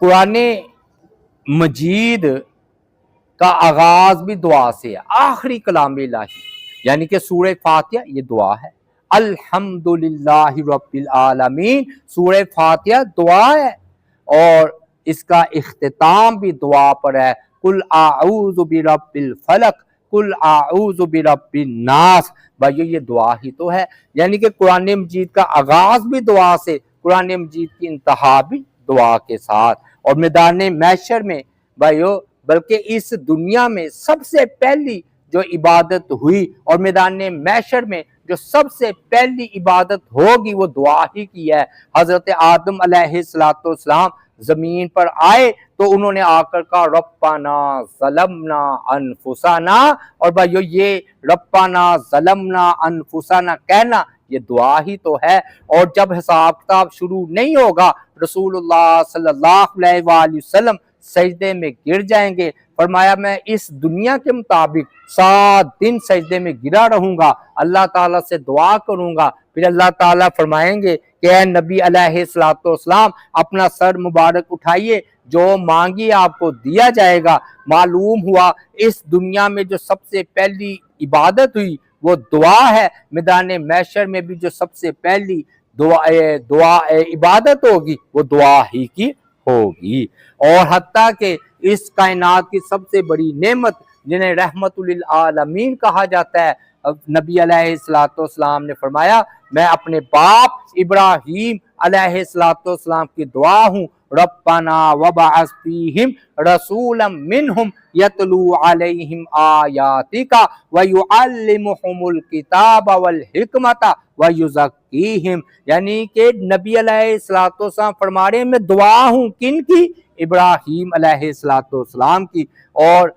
قرآن مجید کا آغاز بھی دعا سے ہے، آخری کلام الہی یعنی کہ سورہ فاتحہ یہ دعا ہے۔ الحمدللہ رب العالمین، سورہ فاتحہ دعا ہے، اور اس کا اختتام بھی دعا پر ہے۔ قل اعوذ برب الفلق، قل اعوذ برب الناس، بھائیو یہ دعا ہی تو ہے، یعنی کہ قرآن مجید کا آغاز بھی دعا سے، قرآن مجید کی انتہا بھی دعا کے ساتھ۔ اور میدان محشر میں بھائیو، بلکہ اس دنیا میں سب سے پہلی جو عبادت ہوئی اور میدان محشر میں جو سب سے پہلی عبادت ہوگی وہ دعا ہی کی ہے۔ حضرت آدم علیہ السلام زمین پر آئے تو انہوں نے آ کر کہا ربنا ظلمنا انفسنا، اور بھائیو یہ ربنا ظلمنا انفسنا کہنا یہ دعا ہی تو ہے۔ اور جب حساب کتاب شروع نہیں ہوگا، رسول اللہ صلی اللہ علیہ وآلہ وسلم سجدے میں گر جائیں گے، فرمایا میں اس دنیا کے مطابق 7 دن سجدے میں گرا رہوں گا، اللہ تعالیٰ سے دعا کروں گا، پھر اللہ تعالیٰ فرمائیں گے کہ اے نبی علیہ السلام اپنا سر مبارک اٹھائیے، جو مانگی آپ کو دیا جائے گا۔ معلوم ہوا اس دنیا میں جو سب سے پہلی عبادت ہوئی وہ دعا ہے، میدان محشر میں بھی جو سب سے پہلی دعا عبادت ہوگی وہ دعا ہی کی ہوگی۔ اور حتیٰ کہ اس کائنات کی سب سے بڑی نعمت جنہیں رحمت للعالمین کہا جاتا ہے، نبی علیہ السلام نے فرمایا میں اپنے باپ ابراہیم علیہ السلام کی دعا ہوں، ربنا وبعث فیہم رسولا منہم یتلو علیہم آیاتک ویعلمہم الکتاب والحکمت ویزکیہم، یعنی کہ نبی علیہ السلام فرما رہے ہیں میں دعا ہوں کن کی؟ ابراہیم علیہ السلام کی۔ اور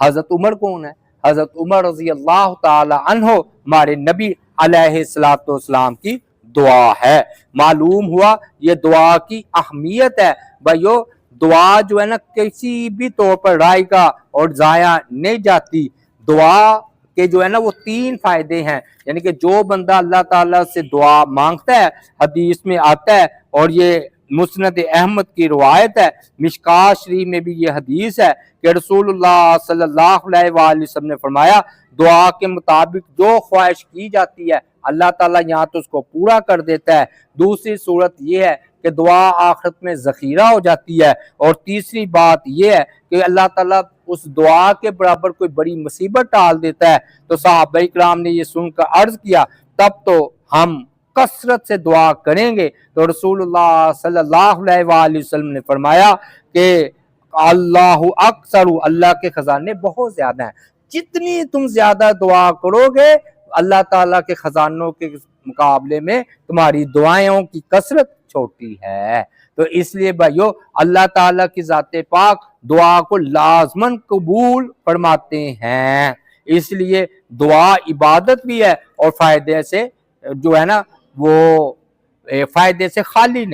حضرت عمر کون ہے؟ حضرت عمر رضی اللہ تعالی عنہ ہمارے نبی علیہ السلام کی دعا ہے۔ معلوم ہوا یہ دعا کی اہمیت ہے۔ بھائیو دعا جو ہے نا کسی بھی طور پر رائگاں اور ضائع نہیں جاتی۔ دعا کے جو ہے نا وہ 3 فائدے ہیں، یعنی کہ جو بندہ اللہ تعالیٰ سے دعا مانگتا ہے، حدیث میں آتا ہے اور یہ مسند احمد کی روایت ہے، مشکوٰۃ شریف میں بھی یہ حدیث ہے کہ رسول اللہ صلی اللہ علیہ وآلہ وسلم نے فرمایا دعا کے مطابق جو خواہش کی جاتی ہے اللہ تعالیٰ یہاں تو اس کو پورا کر دیتا ہے، دوسری صورت یہ ہے کہ دعا آخرت میں ذخیرہ ہو جاتی ہے، اور تیسری بات یہ ہے کہ اللہ تعالیٰ اس دعا کے برابر کوئی بڑی مصیبت ٹال دیتا ہے۔ تو صحابہ کرام نے یہ سن کر عرض کیا تب تو ہم کثرت سے دعا کریں گے، تو رسول اللہ صلی اللہ علیہ وآلہ وسلم نے فرمایا کہ اللہ اکثر، اللہ کے خزانے بہت زیادہ ہیں، جتنی تم زیادہ دعا کرو گے اللہ تعالیٰ کے خزانوں کے مقابلے میں تمہاری دعائوں کی کثرت چھوٹی ہے۔ تو اس لیے بھائیو اللہ تعالیٰ کی ذات پاک دعا کو لازماً قبول فرماتے ہیں، اس لیے دعا عبادت بھی ہے اور فائدے سے جو ہے نا وہ فائدے سے خالی نہیں۔